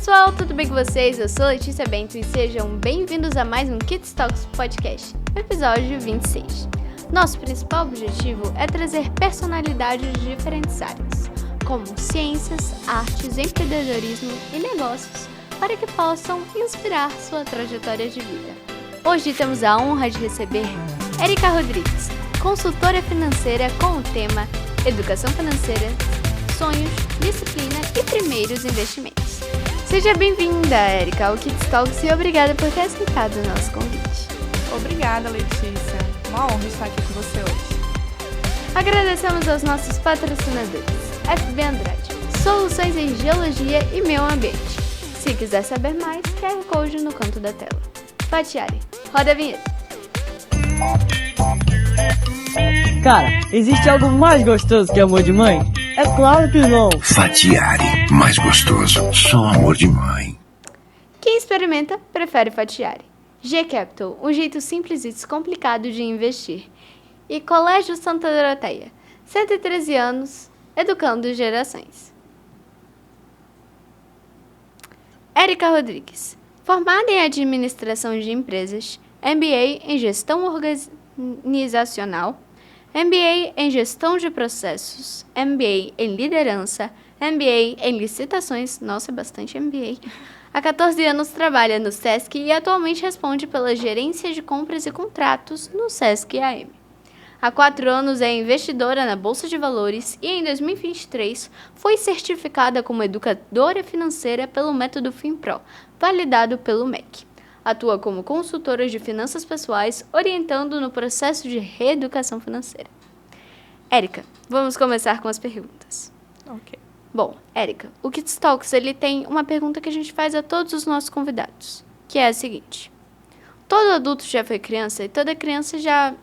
pessoal, tudo bem com vocês? Eu sou Letícia Bento e sejam bem-vindos a mais um Kids Talks Podcast, episódio 26. Nosso principal objetivo é trazer personalidades de diferentes áreas, como ciências, artes, empreendedorismo e negócios, para que possam inspirar sua trajetória de vida. Hoje temos a honra de receber Érica Rodrigues, consultora financeira com o tema Educação Financeira, Sonhos, Disciplina e Primeiros Investimentos. Seja bem-vinda, Érica, ao Kids Talks e obrigada por ter aceitado o nosso convite. Obrigada, Letícia. Uma honra estar aqui com você hoje. Agradecemos aos nossos patrocinadores, FB Andrade, soluções em geologia e meio ambiente. Se quiser saber mais, QR Code no canto da tela. Fatiari, roda a vinheta. Cara, existe algo mais gostoso que amor de mãe? É claro que não! Fatiari, mais gostoso, só amor de mãe. Quem experimenta, prefere Fatiari. G-Capital, um jeito simples e descomplicado de investir. E Colégio Santa Doroteia, 113 anos, educando gerações. Érica Rodrigues, formada em Administração de Empresas, MBA em Gestão Organizacional, MBA em Gestão de Processos, MBA em Liderança, MBA em Licitações, nossa, bastante MBA. Há 14 anos trabalha no SESC e atualmente responde pela Gerência de Compras e Contratos no SESC AM. Há 4 anos é investidora na Bolsa de Valores e em 2023 foi certificada como educadora financeira pelo método FinPro, validado pelo MEC. Atua como consultora de finanças pessoais, orientando no processo de reeducação financeira. Érica, vamos começar com as perguntas. Ok. Bom, Érica, o Kids Talks ele tem uma pergunta que a gente faz a todos os nossos convidados, que é a seguinte. Todo adulto já foi criança e toda criança já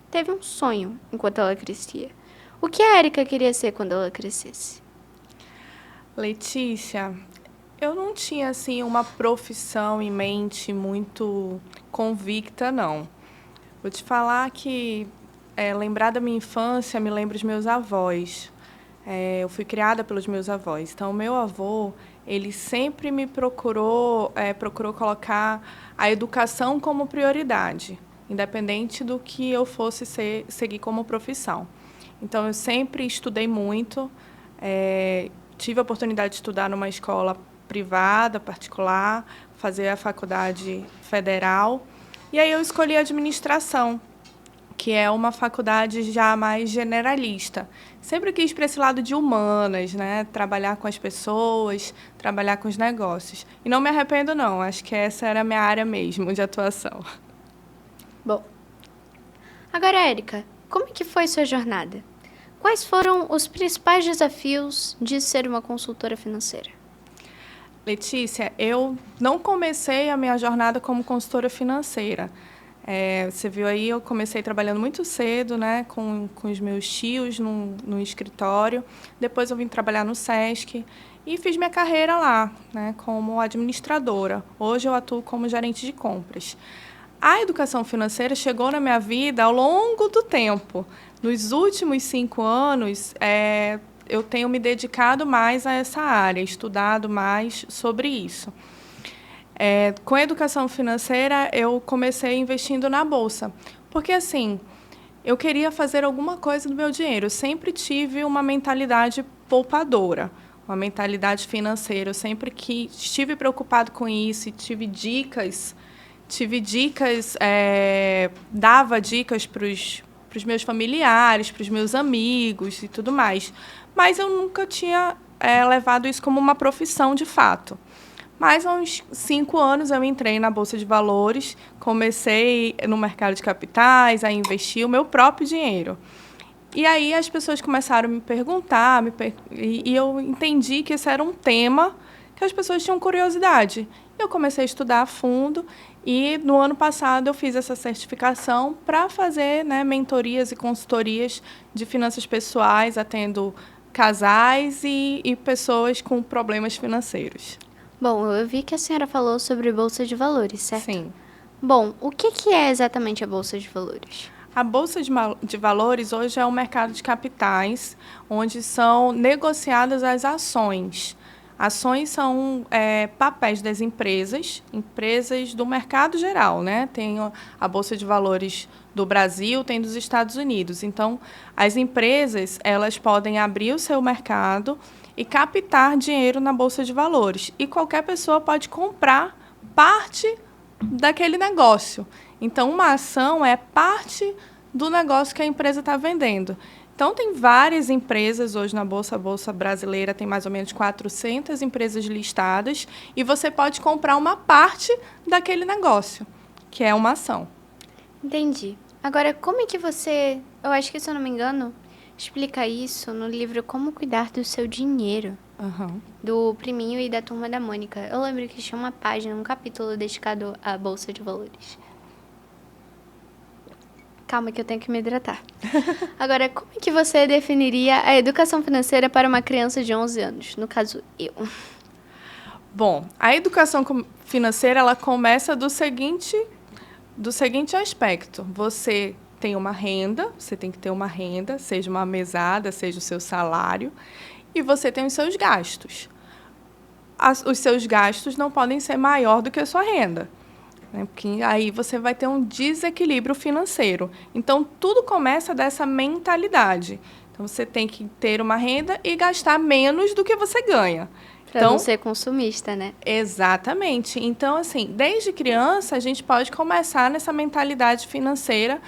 teve um sonho enquanto ela crescia. O que a Érica queria ser quando ela crescesse? Letícia, eu não tinha assim uma profissão em mente muito convicta, não. Vou te falar que lembrar da minha infância me lembra os meus avós. Eu fui criada pelos meus avós. Então, o meu avô, ele sempre me procurou colocar a educação como prioridade, independente do que eu fosse seguir como profissão. Então, eu sempre estudei muito, tive a oportunidade de estudar numa escola privada, particular, fazer a faculdade federal. E aí eu escolhi a administração, que é uma faculdade já mais generalista. Sempre quis para esse lado de humanas, né? Trabalhar com as pessoas, trabalhar com os negócios. E não me arrependo, não. Acho que essa era a minha área mesmo de atuação. Bom, agora, Érica, como é que foi sua jornada? Quais foram os principais desafios de ser uma consultora financeira? Letícia, eu não comecei a minha jornada como consultora financeira. Você viu aí, eu comecei trabalhando muito cedo, né, com os meus tios no escritório. Depois eu vim trabalhar no SESC e fiz minha carreira lá, né, como administradora. Hoje eu atuo como gerente de compras. A educação financeira chegou na minha vida ao longo do tempo. Nos últimos 5 anos, eu tenho me dedicado mais a essa área, estudado mais sobre isso. Com a educação financeira, eu comecei investindo na Bolsa. Porque, assim, eu queria fazer alguma coisa do meu dinheiro. Eu sempre tive uma mentalidade poupadora, uma mentalidade financeira. Eu sempre estive preocupado com isso e tive dicas, dava dicas para os meus familiares, para os meus amigos e tudo mais. Mas eu nunca tinha levado isso como uma profissão de fato. Mas há uns 5 anos eu entrei na Bolsa de Valores, comecei no mercado de capitais a investir o meu próprio dinheiro. E aí as pessoas começaram a me perguntar, e eu entendi que esse era um tema que as pessoas tinham curiosidade. Eu comecei a estudar a fundo e no ano passado eu fiz essa certificação para fazer, né, mentorias e consultorias de finanças pessoais, atendo casais e pessoas com problemas financeiros. Bom, eu vi que a senhora falou sobre Bolsa de Valores, certo? Sim. Bom, o que é exatamente a Bolsa de Valores? A Bolsa de Valores hoje é um mercado de capitais onde são negociadas as ações. Ações são papéis das empresas do mercado geral, né? Tem a Bolsa de Valores do Brasil, tem dos Estados Unidos. Então, as empresas, elas podem abrir o seu mercado e captar dinheiro na Bolsa de Valores. E qualquer pessoa pode comprar parte daquele negócio. Então, uma ação é parte do negócio que a empresa está vendendo. Então, tem várias empresas hoje na Bolsa. A Bolsa brasileira tem mais ou menos 400 empresas listadas e você pode comprar uma parte daquele negócio, que é uma ação. Entendi. Agora, como é que você, eu acho que, se eu não me engano, explica isso no livro Como Cuidar do Seu Dinheiro, do Priminho e da Turma da Mônica. Eu lembro que tinha uma página, um capítulo dedicado à Bolsa de Valores. Calma que eu tenho que me hidratar. Agora, como é que você definiria a educação financeira para uma criança de 11 anos? No caso, eu. Bom, a educação financeira, ela começa do seguinte aspecto. Você tem uma renda, você tem que ter uma renda, seja uma mesada, seja o seu salário, e você tem os seus gastos. Os seus gastos não podem ser maior do que a sua renda, né? Porque aí você vai ter um desequilíbrio financeiro. Então, tudo começa dessa mentalidade. Então, você tem que ter uma renda e gastar menos do que você ganha. Para não ser consumista, né? Exatamente. Então, assim, desde criança, a gente pode começar nessa mentalidade financeira,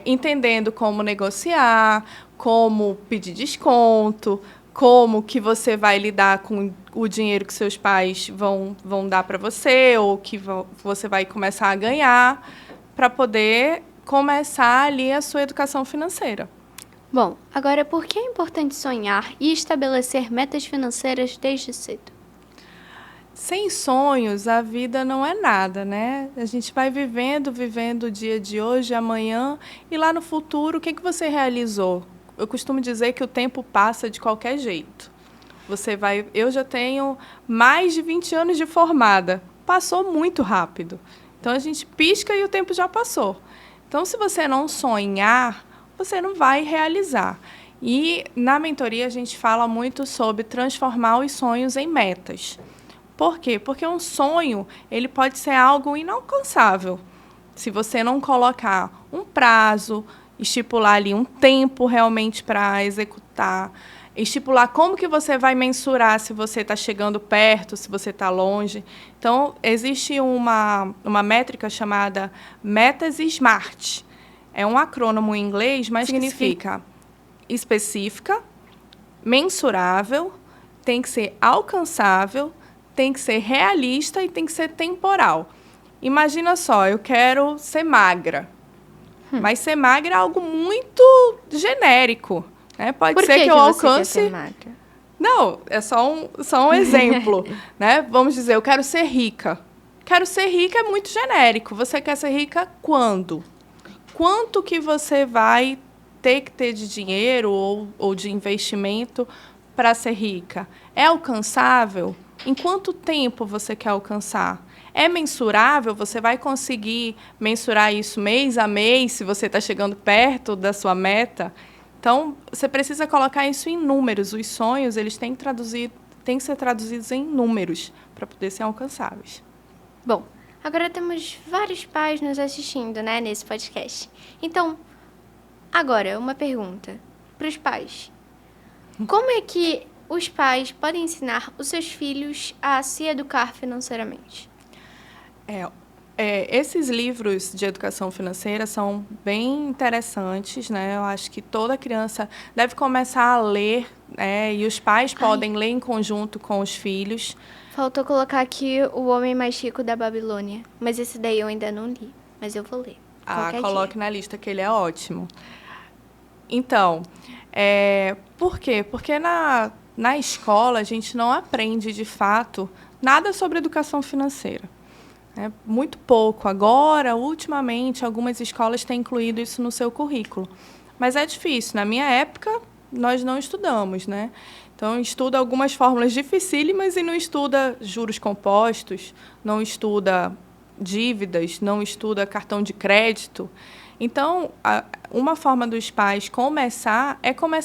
entendendo como negociar, como pedir desconto, como que você vai lidar com o dinheiro que seus pais vão dar para você ou que você vai começar a ganhar, para poder começar ali a sua educação financeira. Bom, agora, por que é importante sonhar e estabelecer metas financeiras desde cedo? Sem sonhos, a vida não é nada, né? A gente vai vivendo o dia de hoje, amanhã, e lá no futuro, o que você realizou? Eu costumo dizer que o tempo passa de qualquer jeito. Eu já tenho mais de 20 anos de formada. Passou muito rápido. Então, a gente pisca e o tempo já passou. Então, se você não sonhar, você não vai realizar. E, na mentoria, a gente fala muito sobre transformar os sonhos em metas. Por quê? Porque um sonho, ele pode ser algo inalcançável. Se você não colocar um prazo, estipular ali um tempo realmente para executar, estipular como que você vai mensurar se você está chegando perto, se você está longe. Então, existe uma métrica chamada Metas SMART. É um acrônimo em inglês, mas significa específica, mensurável, tem que ser alcançável, tem que ser realista e tem que ser temporal. Imagina só, eu quero ser magra. Mas ser magra é algo muito genérico, né? Pode ser que eu alcance... Você quer ser magra? Não, é só um exemplo, né? Vamos dizer, eu quero ser rica. Quero ser rica é muito genérico. Você quer ser rica quando? Quanto que você vai ter que ter de dinheiro ou de investimento para ser rica? É alcançável? Em quanto tempo você quer alcançar? É mensurável? Você vai conseguir mensurar isso mês a mês, se você está chegando perto da sua meta? Então, você precisa colocar isso em números. Os sonhos, eles têm que ser traduzidos em números para poder ser alcançáveis. Bom, agora temos vários pais nos assistindo, né, nesse podcast. Então, agora, uma pergunta para os pais. Como é que os pais podem ensinar os seus filhos a se educar financeiramente? Esses livros de educação financeira são bem interessantes, né? Eu acho que toda criança deve começar a ler, e os pais podem ler em conjunto com os filhos. Faltou colocar aqui O Homem Mais Rico da Babilônia, mas esse daí eu ainda não li, mas eu vou ler. Coloque na lista, que ele é ótimo. Então, por quê? Porque na escola a gente não aprende, de fato, nada sobre educação financeira. Muito pouco. Agora, ultimamente, algumas escolas têm incluído isso no seu currículo. Mas é difícil. Na minha época, nós não estudamos, né? Então, estuda algumas fórmulas dificílimas e não estuda juros compostos, não estuda dívidas, não estuda cartão de crédito. Então, uma forma dos pais começar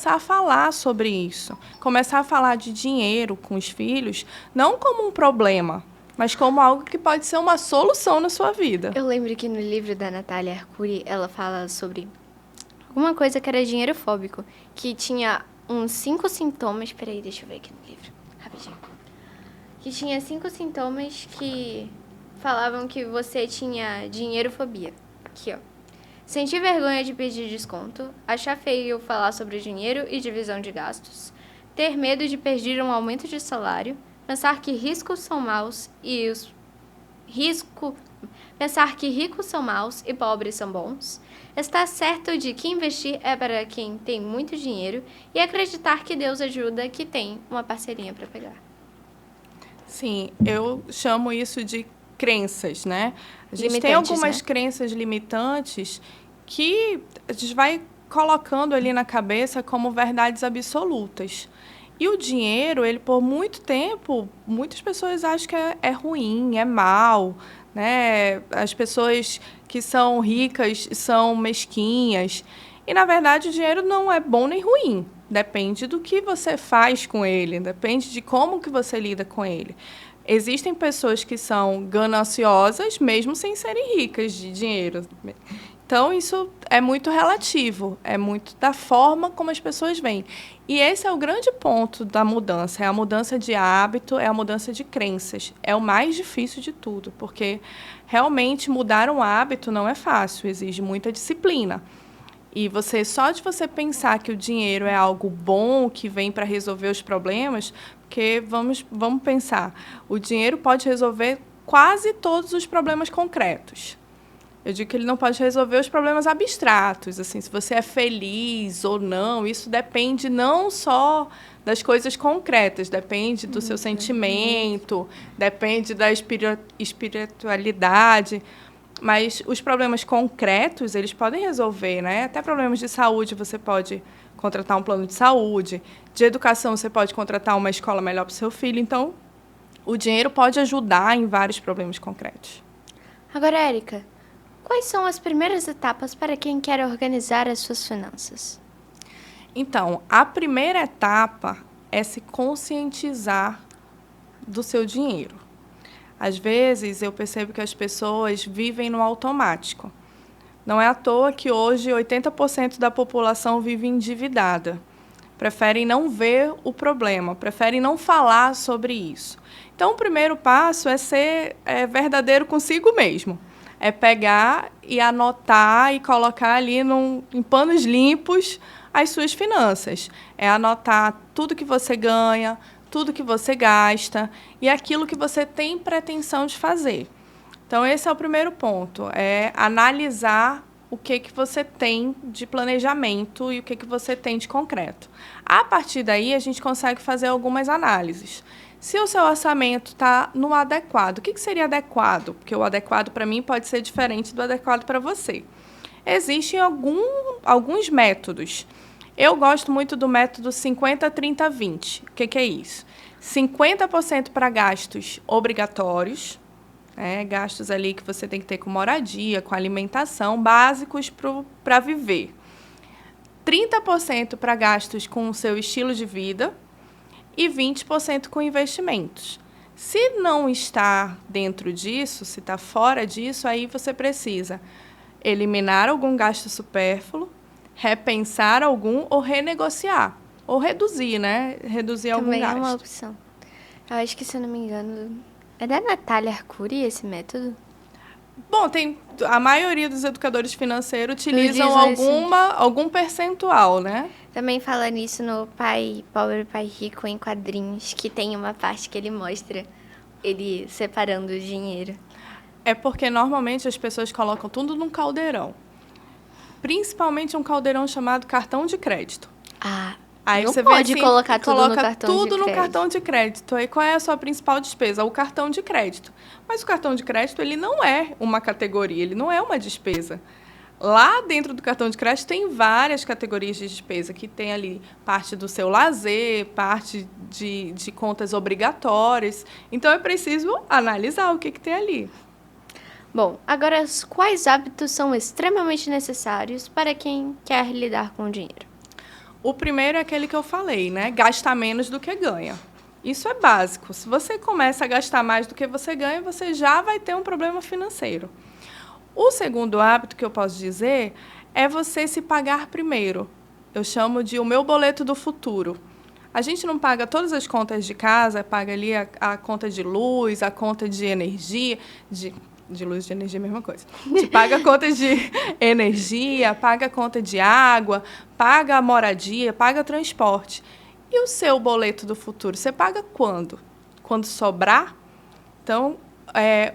a falar sobre isso. Começar a falar de dinheiro com os filhos, não como um problema, mas como algo que pode ser uma solução na sua vida. Eu lembro que no livro da Natália Arcuri, ela fala sobre alguma coisa que era dinheirofóbico, que tinha uns 5 sintomas. Peraí, deixa eu ver aqui no livro, rapidinho. Que tinha 5 sintomas que falavam que você tinha dinheirofobia. Aqui, ó. Sentir vergonha de pedir desconto, achar feio falar sobre dinheiro e divisão de gastos, ter medo de perder um aumento de salário, pensar que ricos são maus e pobres são bons, estar certo de que investir é para quem tem muito dinheiro e acreditar que Deus ajuda que tem uma parceirinha para pegar. Sim, eu chamo isso de crenças, né? A gente tem Limitantes, algumas né? crenças limitantes que a gente vai colocando ali na cabeça como verdades absolutas. E o dinheiro, ele por muito tempo, muitas pessoas acham que é ruim, é mal, né? As pessoas que são ricas são mesquinhas. E, na verdade, o dinheiro não é bom nem ruim. Depende do que você faz com ele, depende de como que você lida com ele. Existem pessoas que são gananciosas, mesmo sem serem ricas de dinheiro. Então, isso é muito relativo, é muito da forma como as pessoas veem. E esse é o grande ponto da mudança, é a mudança de hábito, é a mudança de crenças. É o mais difícil de tudo, porque realmente mudar um hábito não é fácil, exige muita disciplina. E só de você pensar que o dinheiro é algo bom, que vem para resolver os problemas, porque vamos pensar, o dinheiro pode resolver quase todos os problemas concretos. Eu digo que ele não pode resolver os problemas abstratos, assim, se você é feliz ou não, isso depende não só das coisas concretas, depende do seu sentimento, depende da espiritualidade. Mas os problemas concretos, eles podem resolver, né? Até problemas de saúde, você pode contratar um plano de saúde. De educação, você pode contratar uma escola melhor para o seu filho. Então, o dinheiro pode ajudar em vários problemas concretos. Agora, Érica, quais são as primeiras etapas para quem quer organizar as suas finanças? Então, a primeira etapa é se conscientizar do seu dinheiro. Às vezes, eu percebo que as pessoas vivem no automático. Não é à toa que hoje 80% da população vive endividada. Preferem não ver o problema, preferem não falar sobre isso. Então, o primeiro passo é ser verdadeiro consigo mesmo. É pegar e anotar e colocar ali em panos limpos as suas finanças. É anotar tudo que você ganha, tudo que você gasta e aquilo que você tem pretensão de fazer. Então, esse é o primeiro ponto, é analisar o que você tem de planejamento e o que você tem de concreto. A partir daí, a gente consegue fazer algumas análises. Se o seu orçamento está no adequado, o que seria adequado? Porque o adequado para mim pode ser diferente do adequado para você. Existem alguns métodos. Eu gosto muito do método 50-30-20. O que é isso? 50% para gastos obrigatórios, gastos ali que você tem que ter com moradia, com alimentação, básicos para viver. 30% para gastos com o seu estilo de vida e 20% com investimentos. Se não está dentro disso, se está fora disso, aí você precisa eliminar algum gasto supérfluo, repensar algum ou renegociar. Ou reduzir, né? Reduzir algum gasto. Também é uma opção. Eu acho que, se eu não me engano, é da Natália Arcuri esse método? Bom, a maioria dos educadores financeiros utilizam algum percentual, né? Também fala nisso no Pai Pobre, Pai Rico em quadrinhos, que tem uma parte que ele mostra ele separando o dinheiro. É porque, normalmente, as pessoas colocam tudo num caldeirão. Principalmente um caldeirão chamado cartão de crédito. Aí não você pode vê, colocar tudo no cartão de crédito. No cartão de crédito. Aí qual é a sua principal despesa? O cartão de crédito. Mas o cartão de crédito, ele não é uma categoria, ele não é uma despesa. Lá dentro do cartão de crédito tem várias categorias de despesa, que tem ali parte do seu lazer, parte de contas obrigatórias. Então, é preciso analisar o que tem ali. Bom, agora quais hábitos são extremamente necessários para quem quer lidar com o dinheiro? O primeiro é aquele que eu falei, né? Gastar menos do que ganha. Isso é básico. Se você começa a gastar mais do que você ganha, você já vai ter um problema financeiro. O segundo hábito que eu posso dizer é você se pagar primeiro. Eu chamo de o meu boleto do futuro. A gente não paga todas as contas de casa, paga ali a conta de luz, a conta de energia, de luz e de energia é a mesma coisa. A gente paga a conta de energia, paga a conta de água, paga a moradia, paga transporte. E o seu boleto do futuro, você paga quando? Quando sobrar? Então,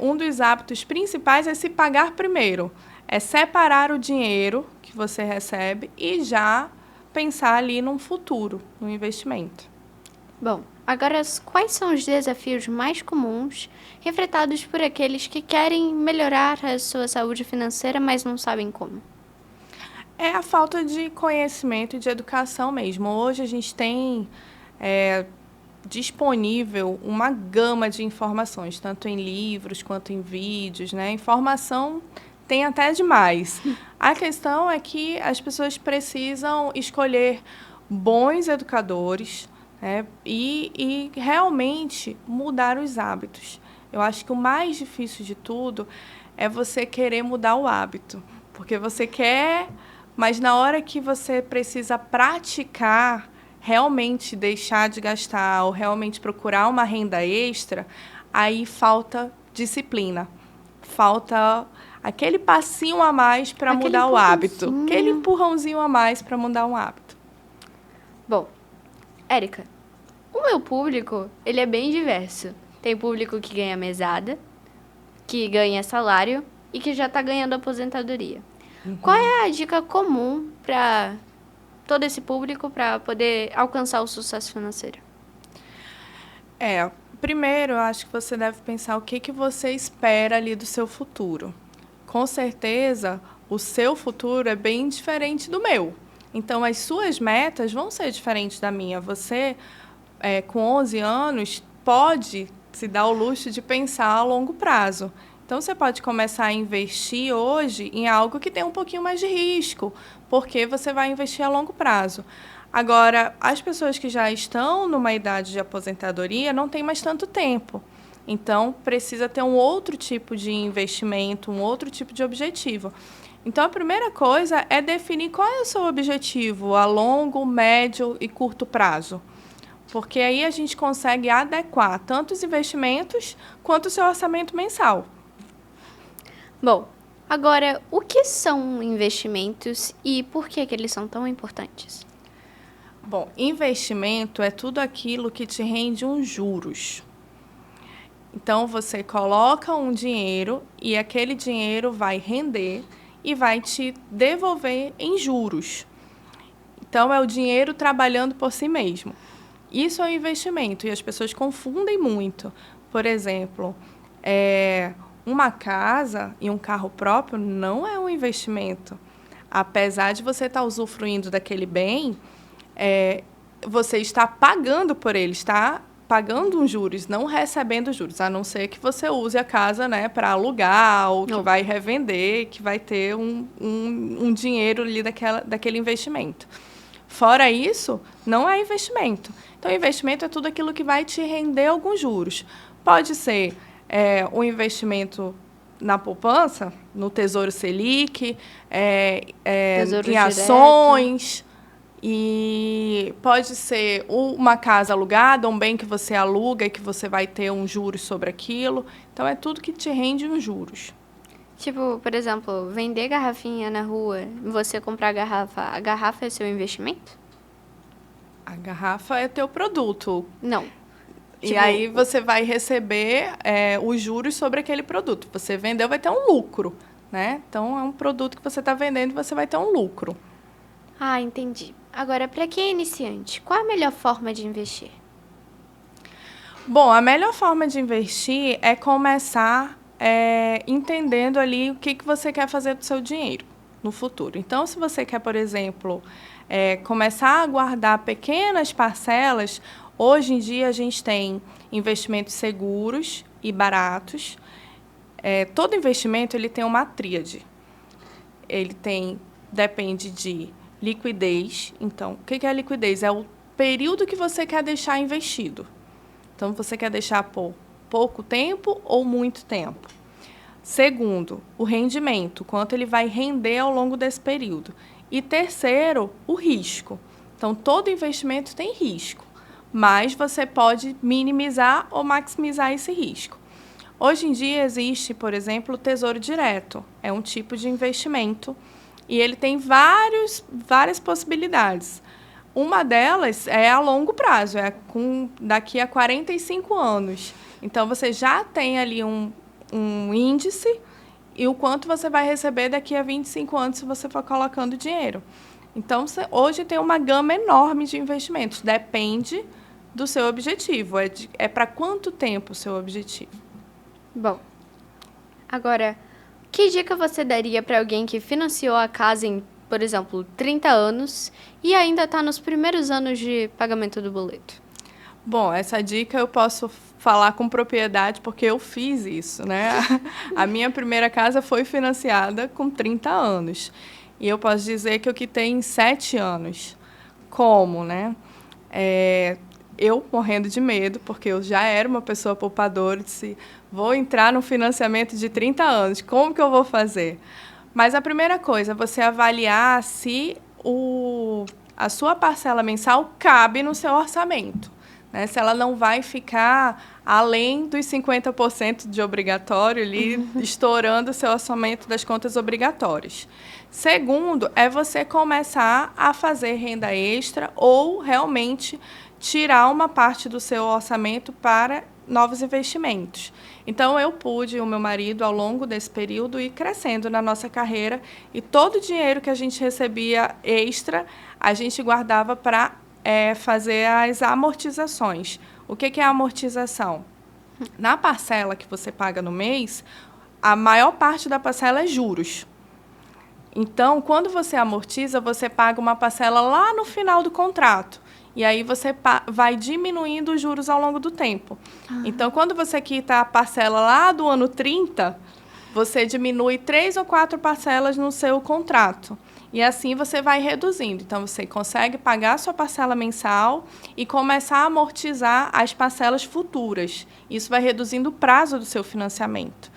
um dos hábitos principais é se pagar primeiro. É separar o dinheiro que você recebe e já pensar ali num futuro, num investimento. Bom, agora quais são os desafios mais comuns enfrentados por aqueles que querem melhorar a sua saúde financeira, mas não sabem como? É a falta de conhecimento e de educação mesmo. Hoje a gente tem disponível uma gama de informações, tanto em livros quanto em vídeos, né? Informação tem até demais. A questão é que as pessoas precisam escolher bons educadores, né? E realmente mudar os hábitos. Eu acho que o mais difícil de tudo é você querer mudar o hábito, porque você quer, mas na hora que você precisa praticar, realmente deixar de gastar ou realmente procurar uma renda extra, aí falta disciplina, falta aquele passinho a mais para mudar o hábito, aquele empurrãozinho a mais para mudar um hábito. Bom, Érica, o meu público, ele é bem diverso. Tem público que ganha mesada, que ganha salário e que já está ganhando aposentadoria. Qual é a dica comum para todo esse público para poder alcançar o sucesso financeiro? Primeiro, eu acho que você deve pensar o que você espera ali do seu futuro. Com certeza, o seu futuro é bem diferente do meu. Então, as suas metas vão ser diferentes da minha. Você, com 11 anos, pode se dar o luxo de pensar a longo prazo. Então, você pode começar a investir hoje em algo que tem um pouquinho mais de risco, porque você vai investir a longo prazo. Agora, as pessoas que já estão numa idade de aposentadoria não têm mais tanto tempo. Então, precisa ter um outro tipo de investimento, um outro tipo de objetivo. Então, a primeira coisa é definir qual é o seu objetivo a longo, médio e curto prazo. Porque aí a gente consegue adequar tanto os investimentos quanto o seu orçamento mensal. Bom, agora, o que são investimentos e por que eles são tão importantes? Bom, investimento é tudo aquilo que te rende uns juros. Então, você coloca um dinheiro e aquele dinheiro vai render e vai te devolver em juros. Então, é o dinheiro trabalhando por si mesmo. Isso é um investimento e as pessoas confundem muito. Por exemplo, uma casa e um carro próprio não é um investimento. Apesar de você estar usufruindo daquele bem, você está pagando por ele, está pagando uns juros, não recebendo juros, a não ser que você use a casa, né, para alugar ou que vai revender, que vai ter um dinheiro ali daquele investimento. Fora isso, não é investimento. Então, investimento é tudo aquilo que vai te render alguns juros. Pode ser um investimento na poupança, no Tesouro Selic, Tesouro em direto. ações. E pode ser uma casa alugada, um bem que você aluga e que você vai ter um juros sobre aquilo. Então, é tudo que te rende uns juros. Tipo, por exemplo, vender garrafinha na rua, você comprar a garrafa é seu investimento? A garrafa é teu produto. Não. E Tipo, aí você vai receber os juros sobre aquele produto. Você vendeu, vai ter um lucro, né? Então, é um produto que você está vendendo e você vai ter um lucro. Ah, entendi. Agora, para quem é iniciante, qual a melhor forma de investir? Bom, a melhor forma de investir é começar entendendo ali o que você quer fazer do seu dinheiro no futuro. Então, se você quer, por exemplo, começar a guardar pequenas parcelas, hoje em dia a gente tem investimentos seguros e baratos, Todo investimento ele tem uma tríade. Depende de liquidez. Então, o que é a liquidez? É o período que você quer deixar investido. Então, você quer deixar por pouco tempo ou muito tempo. Segundo, o rendimento, quanto ele vai render ao longo desse período. E terceiro, o risco. Então, todo investimento tem risco, mas você pode minimizar ou maximizar esse risco. Hoje em dia existe, por exemplo, o Tesouro Direto. É um tipo de investimento e ele tem várias possibilidades. Uma delas é a longo prazo, daqui a 45 anos. Então, você já tem ali um índice e o quanto você vai receber daqui a 25 anos se você for colocando dinheiro. Então, hoje tem uma gama enorme de investimentos. Depende do seu objetivo. É para quanto tempo o seu objetivo? Bom, agora, que dica você daria para alguém que financiou a casa em, por exemplo, 30 anos e ainda está nos primeiros anos de pagamento do boleto? Bom, essa dica eu posso falar com propriedade porque eu fiz isso, né? A minha primeira casa foi financiada com 30 anos. E eu posso dizer que eu quitei em 7 anos. Como, né? Eu morrendo de medo, porque eu já era uma pessoa poupadora, disse, vou entrar no financiamento de 30 anos, como que eu vou fazer? Mas a primeira coisa, você avaliar se a sua parcela mensal cabe no seu orçamento, né? Se ela não vai ficar além dos 50% de obrigatório, ali, estourando o seu orçamento das contas obrigatórias. Segundo, é você começar a fazer renda extra ou realmente tirar uma parte do seu orçamento para novos investimentos. Então, eu pude, o meu marido, ao longo desse período, ir crescendo na nossa carreira e todo o dinheiro que a gente recebia extra, a gente guardava para fazer as amortizações. O que é a amortização? Na parcela que você paga no mês, a maior parte da parcela é juros. Então, quando você amortiza, você paga uma parcela lá no final do contrato. E aí você vai diminuindo os juros ao longo do tempo. Então, quando você quita a parcela lá do ano 30, você diminui 3 ou 4 parcelas no seu contrato. E assim você vai reduzindo. Então, você consegue pagar a sua parcela mensal e começar a amortizar as parcelas futuras. Isso vai reduzindo o prazo do seu financiamento.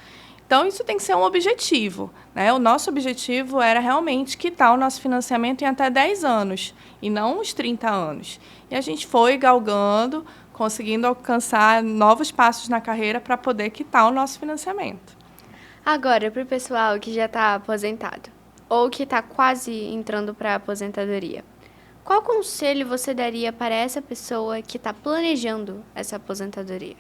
Então, isso tem que ser um objetivo, né? O nosso objetivo era realmente quitar o nosso financiamento em até 10 anos, e não os 30 anos. E a gente foi galgando, conseguindo alcançar novos passos na carreira para poder quitar o nosso financiamento. Agora, para o pessoal que já está aposentado, ou que está quase entrando para a aposentadoria, qual conselho você daria para essa pessoa que está planejando essa aposentadoria?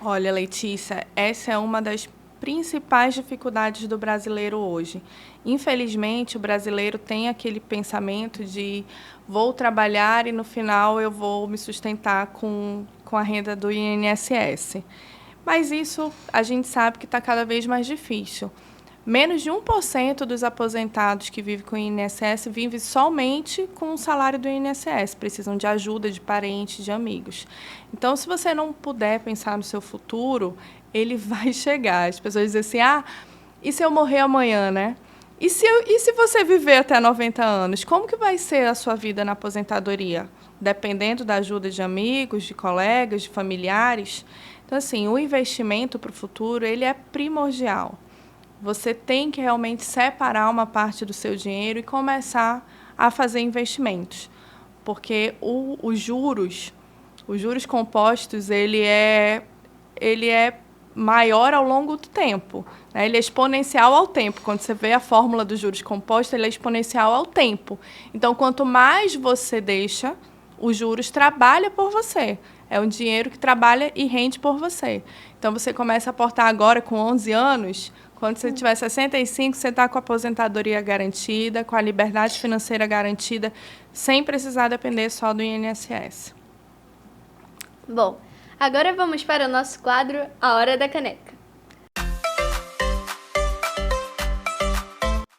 Olha, Letícia, essa é uma das principais dificuldades do brasileiro hoje. Infelizmente, o brasileiro tem aquele pensamento de vou trabalhar e no final eu vou me sustentar com a renda do INSS. Mas isso a gente sabe que está cada vez mais difícil. Menos de 1% dos aposentados que vivem com o INSS vivem somente com o salário do INSS, precisam de ajuda de parentes, de amigos. Então, se você não puder pensar no seu futuro, ele vai chegar. As pessoas dizem assim, e se eu morrer amanhã, né? E se você viver até 90 anos, como que vai ser a sua vida na aposentadoria? Dependendo da ajuda de amigos, de colegas, de familiares. Então, assim, o investimento para o futuro, ele é primordial. Você tem que realmente separar uma parte do seu dinheiro e começar a fazer investimentos. Porque os juros compostos, ele é maior ao longo do tempo, né? Ele é exponencial ao tempo. Quando você vê a fórmula dos juros compostos, ele é exponencial ao tempo. Então, quanto mais você deixa, os juros trabalham por você. É um dinheiro que trabalha e rende por você. Então, você começa a aportar agora com 11 anos, quando você tiver 65, você está com a aposentadoria garantida, com a liberdade financeira garantida, sem precisar depender só do INSS. Bom, agora vamos para o nosso quadro A Hora da Caneca.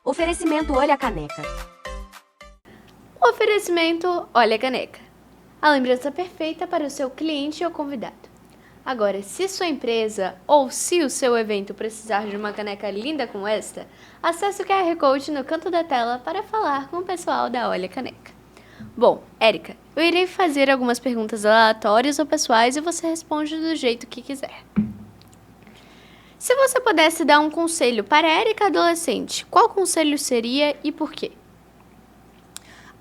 Oferecimento Olha a Caneca. Oferecimento Olha a Caneca. A lembrança perfeita para o seu cliente ou convidado. Agora, se sua empresa ou se o seu evento precisar de uma caneca linda como esta, acesse o QR Code no canto da tela para falar com o pessoal da Olha Caneca. Bom, Érica, eu irei fazer algumas perguntas aleatórias ou pessoais e você responde do jeito que quiser. Se você pudesse dar um conselho para a Érica adolescente, qual conselho seria e por quê?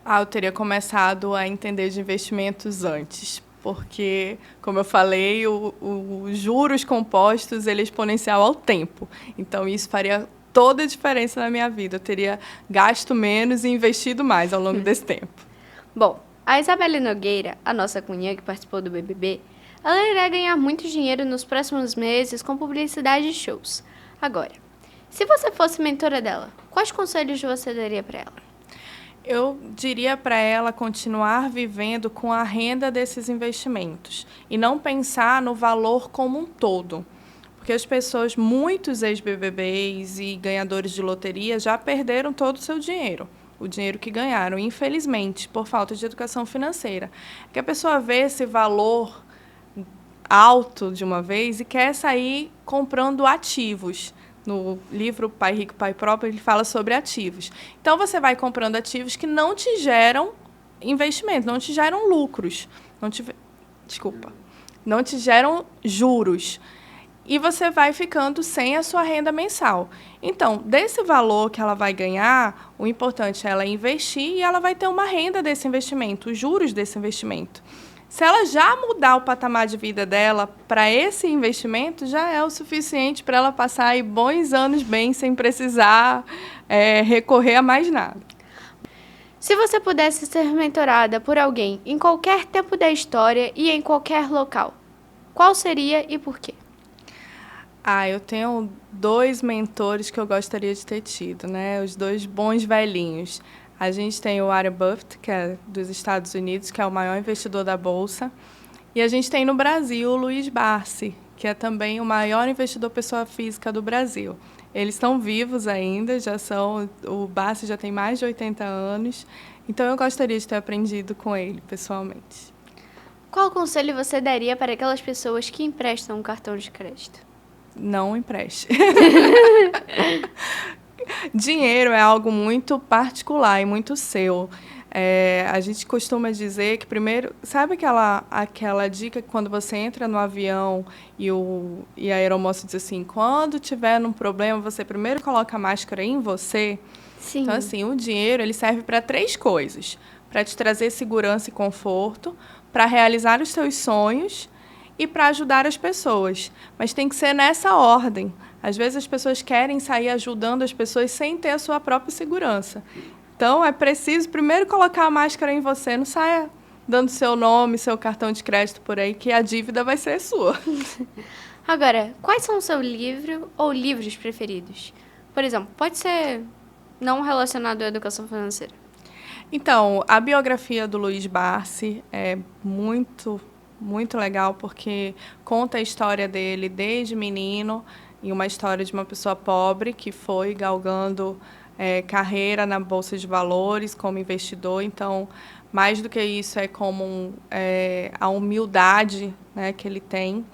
Eu teria começado a entender de investimentos antes, porque, como eu falei, os juros compostos ele é exponencial ao tempo. Então, isso faria toda a diferença na minha vida. Eu teria gasto menos e investido mais ao longo desse tempo. Bom, a Isabelle Nogueira, a nossa cunhã que participou do BBB, ela irá ganhar muito dinheiro nos próximos meses com publicidade e shows. Agora, se você fosse mentora dela, quais conselhos você daria para ela? Eu diria para ela continuar vivendo com a renda desses investimentos e não pensar no valor como um todo. Porque as pessoas, muitos ex-BBBs e ganhadores de loteria, já perderam todo o seu dinheiro, o dinheiro que ganharam, infelizmente, por falta de educação financeira. Que a pessoa vê esse valor alto de uma vez e quer sair comprando ativos. No livro Pai Rico, Pai Próprio, ele fala sobre ativos. Então, você vai comprando ativos que não te geram investimento, não te geram lucros, não te geram juros. E você vai ficando sem a sua renda mensal. Então, desse valor que ela vai ganhar, o importante é ela investir e ela vai ter uma renda desse investimento, os juros desse investimento. Se ela já mudar o patamar de vida dela para esse investimento, já é o suficiente para ela passar aí bons anos bem, sem precisar recorrer a mais nada. Se você pudesse ser mentorada por alguém em qualquer tempo da história e em qualquer local, qual seria e por quê? Eu tenho 2 mentores que eu gostaria de ter tido, né? Os 2 bons velhinhos. A gente tem o Warren Buffett, que é dos Estados Unidos, que é o maior investidor da Bolsa. E a gente tem no Brasil o Luiz Barsi, que é também o maior investidor pessoa física do Brasil. Eles estão vivos ainda, o Barsi já tem mais de 80 anos. Então, eu gostaria de ter aprendido com ele, pessoalmente. Qual conselho você daria para aquelas pessoas que emprestam um cartão de crédito? Não empreste. Dinheiro é algo muito particular e muito seu. A gente costuma dizer que primeiro... Sabe aquela dica que quando você entra no avião e a aeromoça diz assim, quando tiver um problema, você primeiro coloca a máscara em você? Sim. Então, assim, o dinheiro ele serve para 3 coisas. Para te trazer segurança e conforto, para realizar os seus sonhos e para ajudar as pessoas. Mas tem que ser nessa ordem. Às vezes as pessoas querem sair ajudando as pessoas sem ter a sua própria segurança. Então, é preciso primeiro colocar a máscara em você, não saia dando seu nome, seu cartão de crédito por aí, que a dívida vai ser sua. Agora, quais são o seu livro ou livros preferidos? Por exemplo, pode ser não relacionado à educação financeira. Então, a biografia do Luiz Barsi é muito, muito legal, porque conta a história dele desde menino, e uma história de uma pessoa pobre que foi galgando carreira na Bolsa de Valores como investidor. Então, mais do que isso, é como a humildade, né, que ele tem.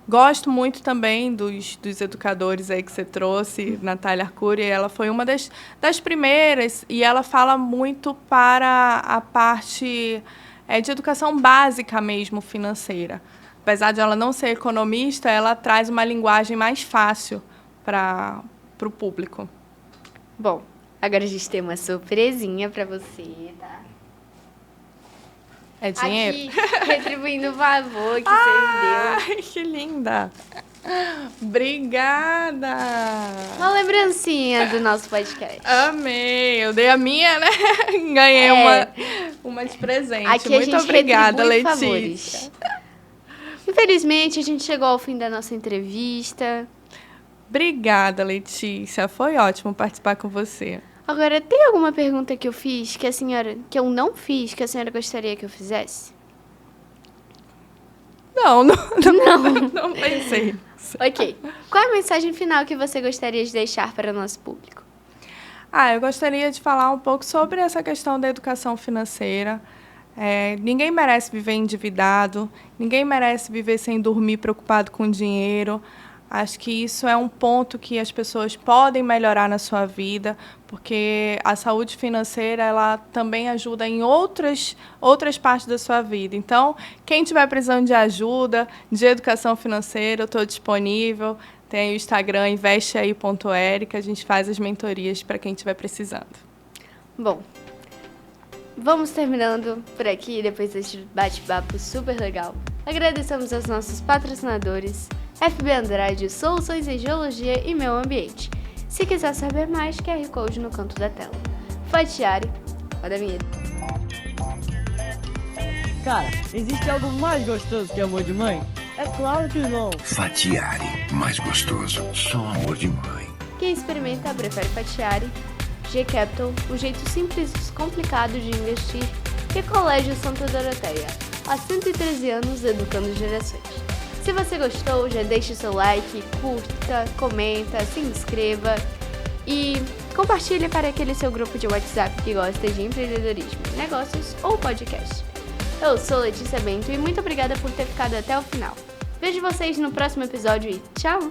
Gosto muito também dos educadores aí que você trouxe, Natália Arcuri. Ela foi uma das primeiras e ela fala muito para a parte de educação básica mesmo, financeira. Apesar de ela não ser economista, ela traz uma linguagem mais fácil para o público. Bom, agora a gente tem uma surpresinha para você, tá? É dinheiro? Aqui, retribuindo o favor que você deu. Ai, que linda! Obrigada! Uma lembrancinha do nosso podcast. Amei! Eu dei a minha, né? Ganhei uma de presente. Aqui Muito a gente obrigada, retribui Letícia. favores. Infelizmente, a gente chegou ao fim da nossa entrevista. Obrigada, Letícia. Foi ótimo participar com você. Agora, tem alguma pergunta que eu fiz que eu não fiz, que a senhora gostaria que eu fizesse? Não pensei. Ok. Qual é a mensagem final que você gostaria de deixar para o nosso público? Eu gostaria de falar um pouco sobre essa questão da educação financeira. Ninguém merece viver endividado, ninguém merece viver sem dormir preocupado com dinheiro. Acho que isso é um ponto que as pessoas podem melhorar na sua vida, porque a saúde financeira ela também ajuda em outras partes da sua vida. Então, quem estiver precisando de ajuda, de educação financeira, eu estou disponível. Tem o Instagram investeai.erica, a gente faz as mentorias para quem estiver precisando. Bom, vamos terminando por aqui, depois deste bate-papo super legal. Agradecemos aos nossos patrocinadores, FB Andrade, Soluções em Geologia e Meio Ambiente. Se quiser saber mais, QR Code no canto da tela. Fatiari, roda a vinheta. Cara, existe algo mais gostoso que amor de mãe? É claro que não. Fatiari, mais gostoso, só amor de mãe. Quem experimenta prefere Fatiari, G-Capital, um jeito simples e descomplicado de investir, e Colégio Santa Doroteia, há 113 anos educando gerações. Se você gostou, já deixe seu like, curta, comenta, se inscreva e compartilhe para aquele seu grupo de WhatsApp que gosta de empreendedorismo, negócios ou podcast. Eu sou Letícia Bento e muito obrigada por ter ficado até o final. Vejo vocês no próximo episódio e tchau!